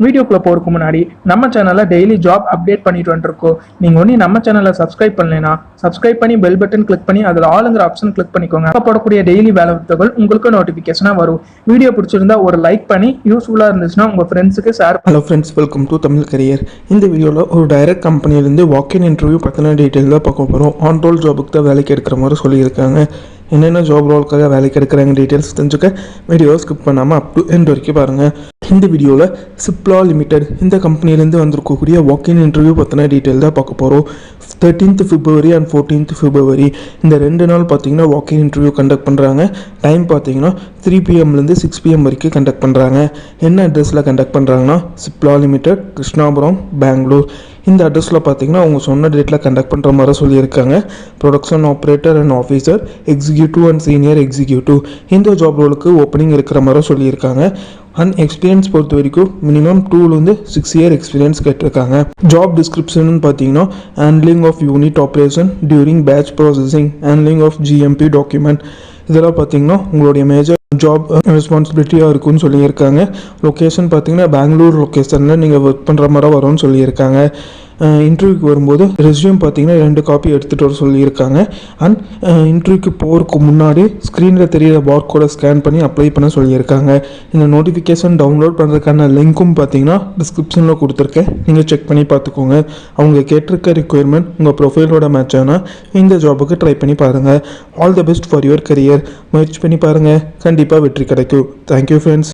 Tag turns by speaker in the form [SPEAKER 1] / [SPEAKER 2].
[SPEAKER 1] வீடியோக்குள்ளே போகிறதுக்கு முன்னாடி நம்ம சேனலில் டெய்லி ஜாப் அப்டேட் பண்ணிட்டு வந்துருக்கோம். நீங்கள் ஒன்றும் நம்ம சேனலை சப்ஸ்கிரைப் பண்ணலைன்னா சப்ஸ்கிரைப் பண்ணி பெல் பட்டன் கிளிக் பண்ணி அதில் ஆளுங்கிற ஆப்ஷன் கிளிக் பண்ணிக்கோங்க. அப்போ போடக்கூடிய டெய்லி வேலை தகவல் உங்களுக்கு நோட்டிஃபிகேஷனாக வரும். வீடியோ பிடிச்சிருந்தா ஒரு லைக் பண்ணி யூஸ்ஃபுல்லாக இருந்துச்சுன்னா உங்கள் ஃப்ரெண்ட்ஸுக்கு share.
[SPEAKER 2] Hello friends, welcome to Tamil career. இந்த வீடியோவில் ஒரு டைரக்ட் கம்பெனிலேருந்து வாக்கின் இன்டர்வியூ பற்றின டீட்டெயில் தான் பார்க்க போகிறோம். ஆன் ரோல் ஜாபுக்கு தான் வேலைக்கு எடுக்கிற மாதிரி சொல்லியிருக்காங்க. என்னென்ன ஜாப் ரோலுக்காக வேலைக்கு எடுக்கிறாங்க டீட்டெயில்ஸ் தெரிஞ்சுக்க வீடியோவை ஸ்கிப் பண்ணாமல் அப் டு எண்ட் வரைக்கும் பாருங்கள். இந்த வீடியோவில் சிப்லா லிமிடெட் இந்த கம்பெனிலேருந்து வந்திருக்கக்கூடிய வாக்கின் இன்டர்வியூ பற்றின டீட்டெயில் தான் பார்க்க போகிறோம். 13th February and 14th February இந்த 2 நாள் பார்த்தீங்கன்னா வாக்கின் இன்டர்வியூ கண்டக்ட் பண்ணுறாங்க. டைம் பார்த்தீங்கன்னா 3 PM to 6 PM வரைக்கும் கண்டக்ட் பண்ணுறாங்க. என்ன அட்ரஸில் கண்டக்ட் பண்ணுறாங்கன்னா சிப்லா லிமிடெட், கிருஷ்ணாபுரம், பெங்களூர். இந்த அட்ரஸில் பார்த்தீங்கன்னா அவங்க சொன்ன டேட்டில் கண்டக்ட் பண்ணுற மாதிரி சொல்லியிருக்காங்க. Production operator and officer, executive and senior executive இந்த ஜாப் ரோலுக்கு ஓப்பனிங் இருக்கிற மாதிரி சொல்லியிருக்காங்க. அண்ட் எக்ஸ்பீரியன்ஸ் பொறுத்த வரைக்கும் மினிமம் 2 to 6 year எக்ஸ்பீரியன்ஸ் கேட்டிருக்காங்க. ஜாப் டிஸ்கிரிப்ஷன் பார்த்தீங்கன்னா handling of unit operation during batch processing, handling of GMP document, இதெல்லாம் பார்த்தீங்கன்னா உங்களுடைய மேஜர் ஜாப் ரெஸ்பான்சிபிலிட்டியாக இருக்குன்னு சொல்லியிருக்காங்க. லொக்கேஷன் பார்த்தீங்கன்னா பெங்களூர் லொக்கேஷனில் நீங்கள் ஒர்க் பண்ணுற மாதிரி வரும்னு சொல்லியிருக்காங்க. இன்டர்வியூக்கு வரும்போது ரெஸ்யூம் பார்த்தீங்கன்னா 2 காப்பி எடுத்துகிட்டு வர சொல்லியிருக்காங்க. அண்ட் இன்டர்வியூக்கு போகிறதுக்கு முன்னாடி ஸ்க்ரீனில் தெரியிற பார்கோடை ஸ்கேன் பண்ணி அப்ளை பண்ண சொல்லியிருக்காங்க. இந்த நோட்டிஃபிகேஷன் டவுன்லோட் பண்ணுறதுக்கான லிங்க்கும் பார்த்தீங்கன்னா டிஸ்கிரிப்ஷனில் கொடுத்துருக்கேன், நீங்கள் செக் பண்ணி பார்த்துக்கோங்க. அவங்க கேட்டிருக்க ரிக்குயர்மெண்ட் உங்கள் ப்ரொஃபைலோட மேட்ச் ஆனால் இந்த ஜாபுக்கு ட்ரை பண்ணி பாருங்கள். All the best for your career. முயற்சி பண்ணி பாருங்கள், கண்டிப்பாக வெற்றி கிடைக்கும். Thank you friends.